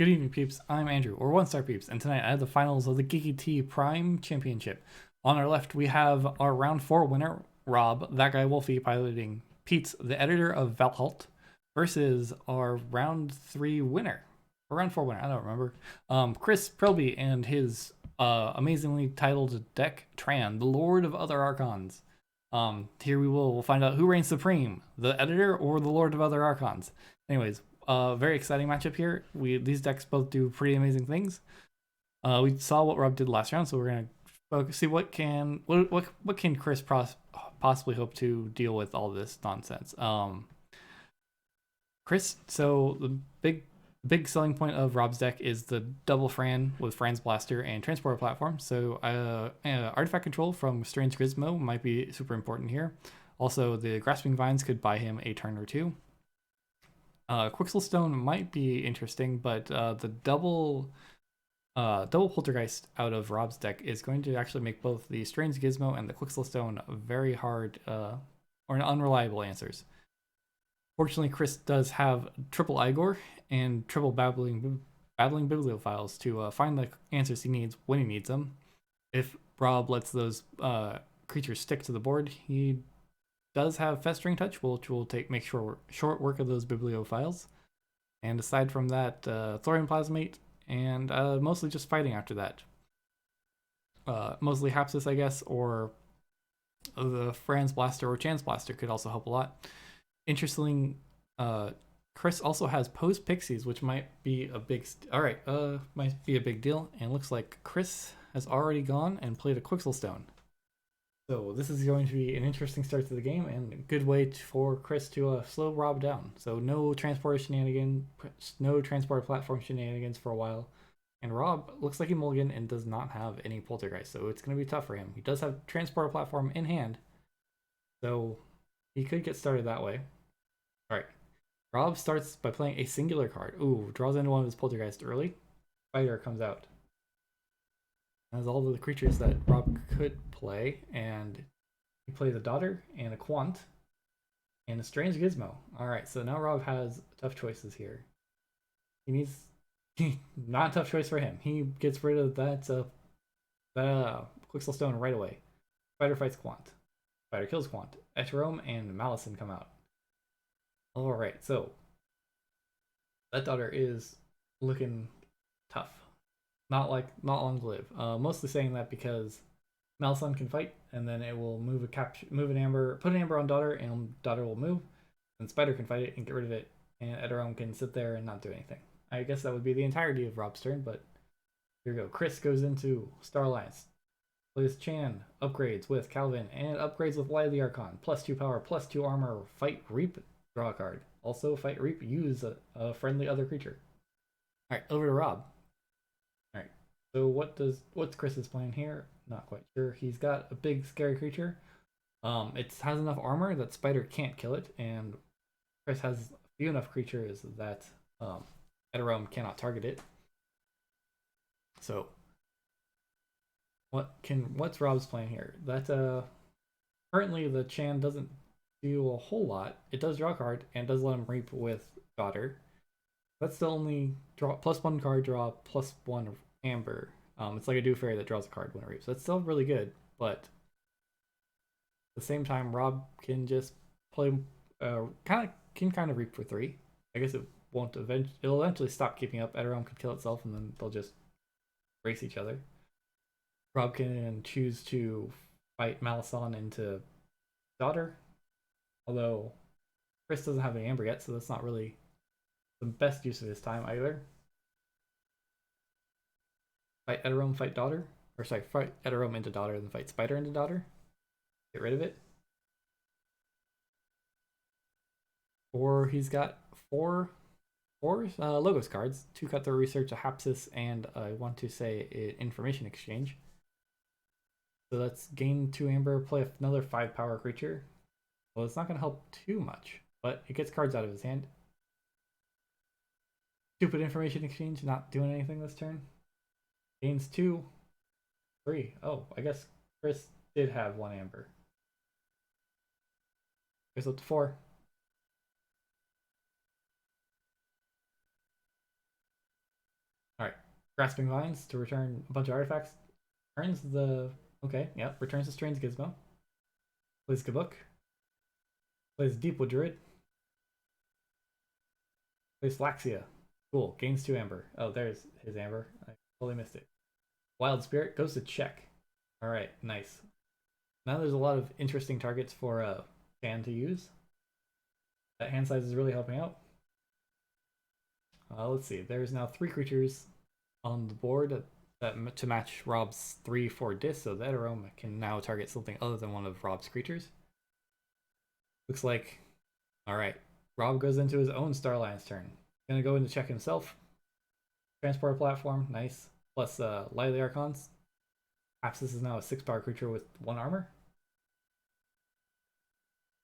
Good evening, peeps. I'm Andrew, or One Star Peeps, and tonight I have the finals of the Geeky T Prime Championship. On our left, we have our round 4 winner, Rob, ThatGuyWolfy, piloting Pete's, the editor of Valhaholt, versus our round 3 winner, or round 4 winner, I don't remember, Chris Pribyl and his amazingly titled deck, Tran, the Lord of Other Archons. Here we'll find out who reigns supreme, the editor or the Lord of Other Archons. Anyways, very exciting matchup here. These decks both do pretty amazing things. We saw what Rob did last round, so we're gonna see what can Chris possibly hope to deal with all this nonsense. Chris, so the big selling point of Rob's deck is the double Fran with Fran's Blaster and Transporter Platform. So artifact control from Strange Gizmo might be super important here. Also, the Grasping Vines could buy him a turn or two. Quixelstone might be interesting, but the double Poltergeist out of Rob's deck is going to actually make both the Strange Gizmo and the Quixelstone very hard or unreliable answers. Fortunately, Chris does have triple Igor and triple babbling bibliophiles to find the answers he needs when he needs them. If Rob lets those creatures stick to the board, he does have Festering Touch, which will make short work of those bibliophiles. And aside from that, Thorium Plasmate, and mostly just fighting after that. Mostly Hapsis, I guess, or the Fran's Blaster or Chan's Blaster could also help a lot. Interestingly, Chris also has Post Pixies, which might be a big might be a big deal. And looks like Chris has already gone and played a Quixelstone. So this is going to be an interesting start to the game and a good way for Chris to slow Rob down. So no transporter shenanigans, no transporter platform shenanigans for a while. And Rob looks like he mulliganed and does not have any Poltergeist, so it's going to be tough for him. He does have transporter platform in hand, so he could get started that way. All right, Rob starts by playing a singular card. Ooh, draws into one of his Poltergeist early. Spider comes out. Has all of the creatures that Rob could play, and he plays a Daughter and a Quant and a Strange Gizmo. Alright, so now Rob has tough choices here. He needs not a tough choice for him. He gets rid of that Quixelstone right away. Spider fights Quant. Spider kills Quant. Eterome and Malison come out. Alright, so that Daughter is looking tough. Not long to live. Mostly saying that because Malison can fight, and then it will put an amber on Daughter, and Daughter will move. And Spider can fight it and get rid of it, and Eterome can sit there and not do anything. I guess that would be the entirety of Rob's turn, but here we go. Chris goes into Star Alliance. Plays Chan, upgrades with Calvin, and upgrades with Light of the Archon. +2 power, +2 armor, fight Reap, draw a card. Also, fight Reap, use a friendly other creature. Alright, over to Rob. Alright, so what's Chris's plan here? Not quite sure. He's got a big scary creature. It has enough armor that Spider can't kill it, and Chris has few enough creatures that Eterome cannot target it. So what's Rob's plan here? That currently the Chan doesn't do a whole lot. It does draw a card and does let him Reap with Daughter. That's still only draw +1 card draw, +1 amber. It's like a Do Fairy that draws a card when it reaps. That's still really good, but at the same time, Rob can just play kind of reap for 3. I guess it'll eventually stop keeping up. Eterome could kill itself, and then they'll just race each other. Rob can choose to fight Malison into Daughter, although Chris doesn't have any amber yet, so that's not really the best use of his time either. Fight Eterome, fight Daughter. Or sorry, fight Eterome into Daughter, then fight Spider into Daughter. Get rid of it. Or he's got four Logos cards. 2 Cutthroat Research, a Hapsis, and I want to say an Information Exchange. So let's gain 2 amber, play another 5 power creature. Well, it's not going to help too much, but it gets cards out of his hand. Stupid Information Exchange, not doing anything this turn. Gains 2, 3. Oh, I guess Chris did have 1 amber. Goes up to 4. Grasping Vines to return a bunch of artifacts. Returns the... Okay, yeah, returns the Strange Gizmo. Plays Kabuk. Plays Deepwood Druid. Plays Flaxia. Cool, gains 2 Amber. Oh, there's his Amber. I totally missed it. Wild Spirit goes to check. Alright, nice. Now there's a lot of interesting targets for Tran to use. That hand size is really helping out. Let's see, there's now 3 creatures on the board that to match Rob's 3/4 disc, so that Aroma can now target something other than one of Rob's creatures. Looks like, alright, Rob goes into his own Starline's turn. Gonna go in to check himself. Transport platform, nice. Plus Light of the Archons. Apsis is now a 6 power creature with 1 armor.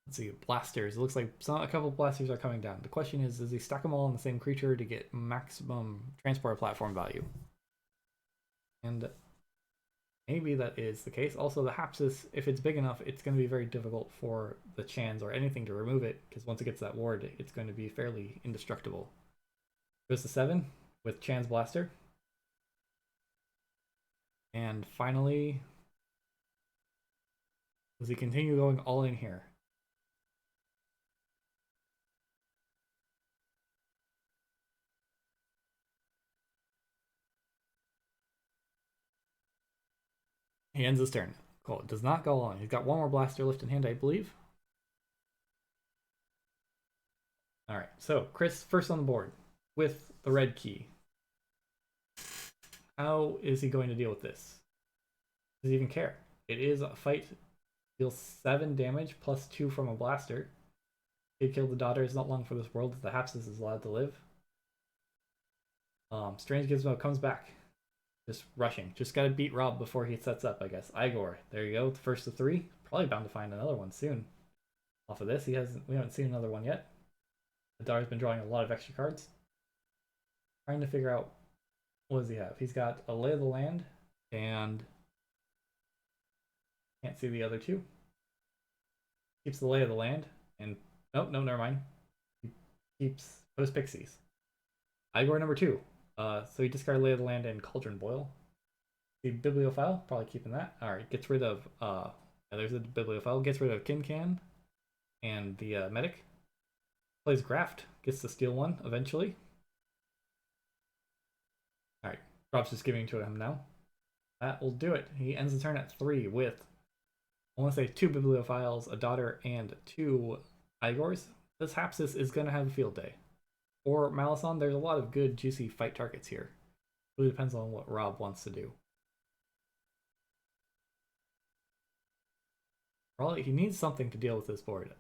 Let's see, blasters. It looks like a couple blasters are coming down. The question is, does he stack them all on the same creature to get maximum transport platform value? And maybe that is the case. Also, the Hapsis, if it's big enough, it's going to be very difficult for the Chans or anything to remove it, because once it gets that ward, it's going to be fairly indestructible. Goes to 7 with Chan's Blaster. And finally, does he continue going all in here? He ends his turn. Cool. It does not go on. He's got 1 more blaster left in hand, I believe. Alright, so Chris first on the board with the red key. How is he going to deal with this? Does he even care? It is a fight. Deals 7 damage plus 2 from a blaster. Kid killed the daughter. It's not long for this world. The Hapsis is allowed to live. Strange Gizmo comes back. Just rushing. Just gotta beat Rob before he sets up, I guess. Igor. There you go. The first of 3. Probably bound to find another one soon. Off of this, we haven't seen another one yet. The daughter's been drawing a lot of extra cards. Trying to figure out, what does he have? He's got a Lay of the Land and can't see the other 2. Keeps the Lay of the Land and no, never mind. He keeps Post Pixies. Igor number 2. So he discarded Lay of the Land and Cauldron Boil. The Bibliophile, probably keeping that. Alright, gets rid of there's a Bibliophile, gets rid of Kincan and the Medic. Plays Graft, gets to steal 1 eventually. Alright, Rob's just giving to him now. That will do it. He ends the turn at 3 with, I want to say, 2 Bibliophiles, a Daughter, and 2 Igors. This Hapsis is going to have a field day. Or Malison, there's a lot of good, juicy fight targets here. It really depends on what Rob wants to do. Probably he needs something to deal with this board.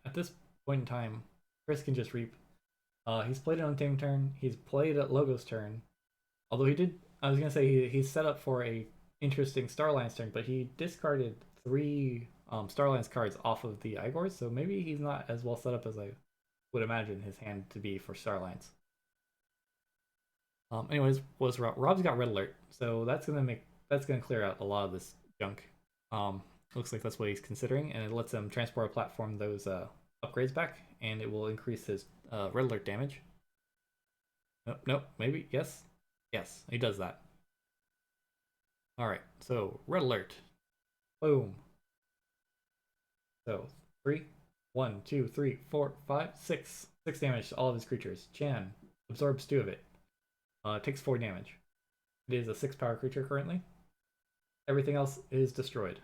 At this point in time, Chris can just reap. He's played it on Tame turn. He's played at Logo's turn. Although I was gonna say he's set up for a interesting Starline's turn, but he discarded 3 Starline's cards off of the Igors, so maybe he's not as well set up as I would imagine his hand to be for Starlines. Anyways, Rob's got Red Alert, so that's gonna clear out a lot of this junk. Looks like that's what he's considering, and it lets him transport a platform those upgrades back, and it will increase his Red Alert damage. Nope, maybe, yes, he does that. Alright, so Red Alert. Boom. So 1, 2, 3, 4, 5, 6. 6 damage to all of his creatures. Chan absorbs 2 of it. Takes 4 damage. It is a 6 power creature currently. Everything else is destroyed.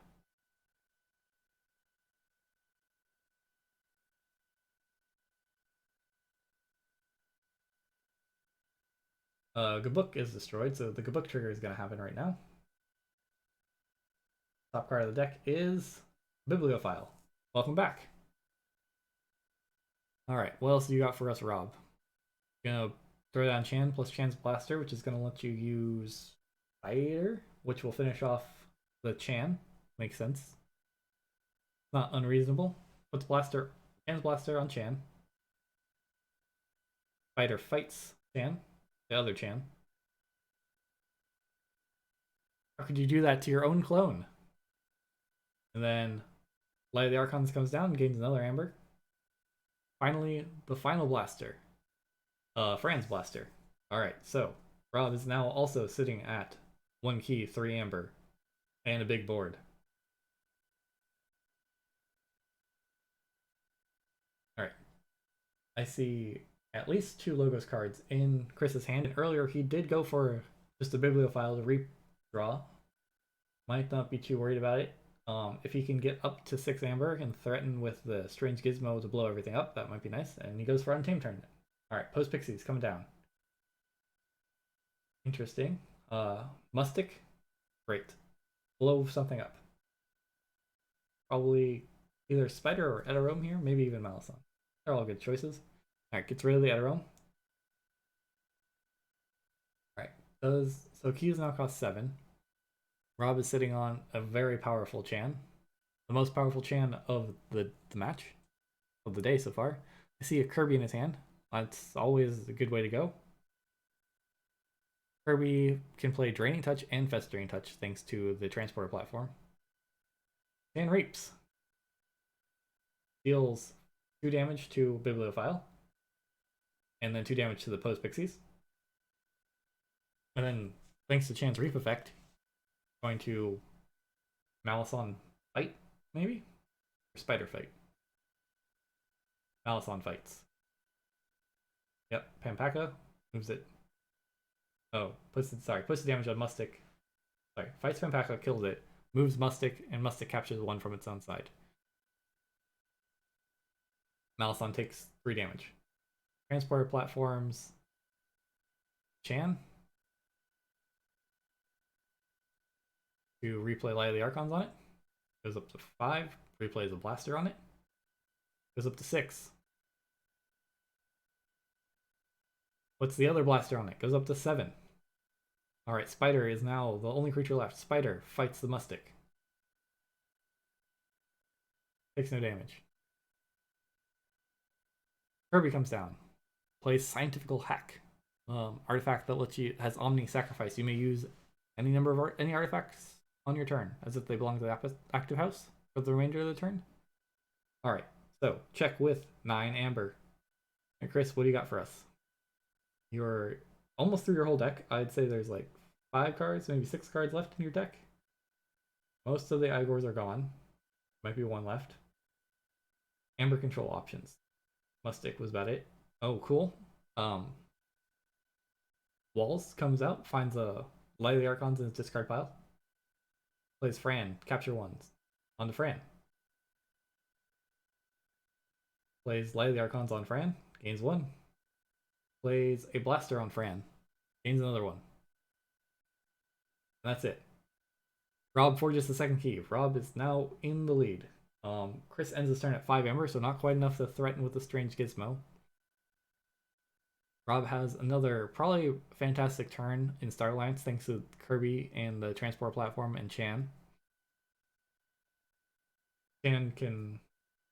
Gabuk is destroyed, so the Gabuk trigger is going to happen right now. Top card of the deck is Bibliophile. Welcome back. Alright, what else do you got for us, Rob? Gonna throw down Chan plus Chan's Blaster, which is gonna let you use Fighter, which will finish off the Chan. Makes sense. Not unreasonable. Puts Chan's Blaster on Chan. Fighter fights Chan, the other Chan. How could you do that to your own clone? And then Light of the Archons comes down and gains another Amber. Finally, the final blaster. Fran's Blaster. Alright, so Rob is now also sitting at 1 key, 3 amber, and a big board. Alright. I see at least 2 Logos cards in Chris's hand. And earlier he did go for just a Bibliophile to redraw. Might not be too worried about it. If he can get up to 6 amber and threaten with the Strange Gizmo to blow everything up, that might be nice. And he goes for Untamed turn. Alright, Post Pixies coming down. Interesting. Mustic. Great. Blow something up. Probably either Spider or Eterome here, maybe even Malison. They're all good choices. Alright, gets rid of the Eterome. Alright, so keys now cost 7. Rob is sitting on a very powerful Chan. The most powerful Chan of the match. Of the day so far. I see a Kirby in his hand. That's always a good way to go. Kirby can play Draining Touch and Festering Touch thanks to the Transporter platform. And Reaps. Deals 2 damage to Bibliophile. And then 2 damage to the Post Pixies. And then, thanks to Chan's Reap effect, going to Malison fight, maybe? Or Spider fight. Malison fights. Yep, Pampaka moves it. Oh, puts the damage on Mustic. Sorry, fights Pampaka, kills it, moves Mustic, and Mustic captures 1 from its own side. Malison takes 3 damage. Transporter platforms. Chan. To replay Light of the Archons on it. Goes up to 5. Replays a Blaster on it. Goes up to 6. What's the other Blaster on it? Goes up to 7. Alright, Spider is now the only creature left. Spider fights the Mustic. Takes no damage. Kirby comes down. Plays Scientifical Hack. Artifact that lets you has Omni Sacrifice. You may use any number of any artifacts on your turn, as if they belong to the active house for the remainder of the turn. Alright, so check with 9 amber. And Chris, what do you got for us? You're almost through your whole deck. I'd say there's like 5 cards, maybe 6 cards left in your deck. Most of the Igors are gone. Might be 1 left. Amber control options. Mustic was about it. Oh, cool. Walls comes out, finds a Light of the Archons in his discard pile. Plays Fran, capture 1s. On to Fran. Plays Light of the Archons on Fran, gains 1. Plays a Blaster on Fran, gains another 1. And that's it. Rob forges the 2nd key. Rob is now in the lead. Chris ends his turn at 5 amber, so not quite enough to threaten with the Strange Gizmo. Rob has another probably fantastic turn in Starlines thanks to Kirby and the Transport platform and Chan. Chan can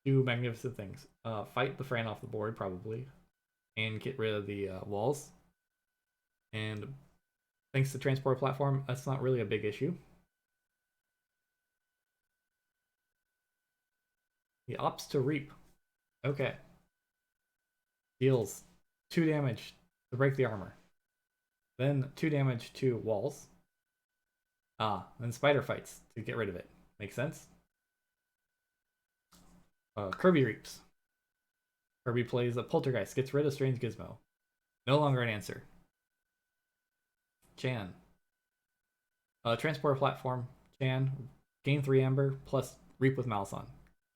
do magnificent things. Fight the Fran off the board, probably, and get rid of the walls. And thanks to Transport platform, that's not really a big issue. He opts to Reap. Okay. Deals 2 damage to break the armor. Then 2 damage to walls. Then Spider fights to get rid of it. Makes sense? Kirby Reaps. Kirby plays a Poltergeist, gets rid of Strange Gizmo. No longer an answer. Chan. Transport platform. Chan. Gain 3 amber plus Reap with Malison.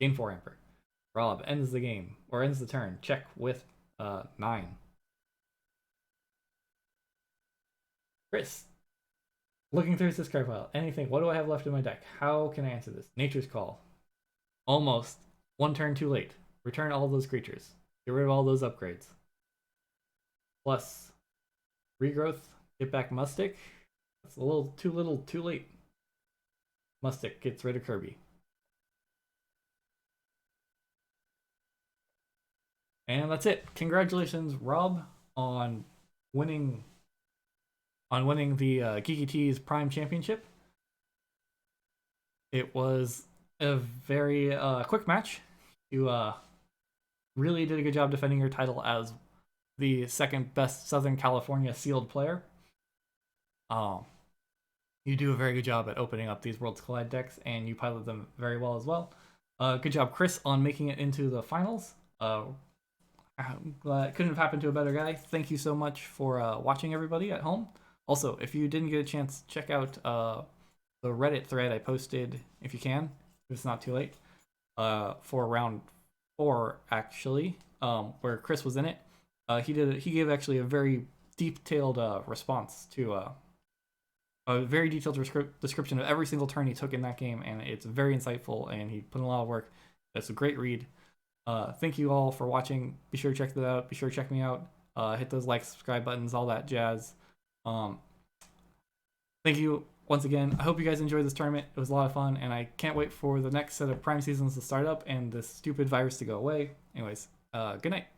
Gain 4 amber. Rob ends the game, or ends the turn. Check with 9. Chris. Looking through his discard pile. Anything. What do I have left in my deck? How can I answer this? Nature's Call. Almost. 1 turn too late. Return all those creatures. Get rid of all those upgrades. Plus Regrowth. Get back Mustic. That's a little, too late. Mustic gets rid of Kirby. And that's it. Congratulations, Rob, on winning the Geeky Tees Prime Championship. It was a very quick match. You really did a good job defending your title as the 2nd best Southern California sealed player. You do a very good job at opening up these Worlds Collide decks, and you pilot them very well as well. Good job, Chris, on making it into the finals. I'm glad it couldn't have happened to a better guy. Thank you so much for watching, everybody at home. Also, if you didn't get a chance, check out the Reddit thread I posted, if you can, if it's not too late, for round 4, actually, where Chris was in it. He gave actually a very detailed response to a very detailed description of every single turn he took in that game, and it's very insightful, and he put in a lot of work. It's a great read. Thank you all for watching. Be sure to check that out. Be sure to check me out. Hit those like, subscribe buttons, all that jazz. Thank you once again. I hope you guys enjoyed this tournament. It was a lot of fun, and I can't wait for the next set of Prime seasons to start up and this stupid virus to go away. Anyways, good night.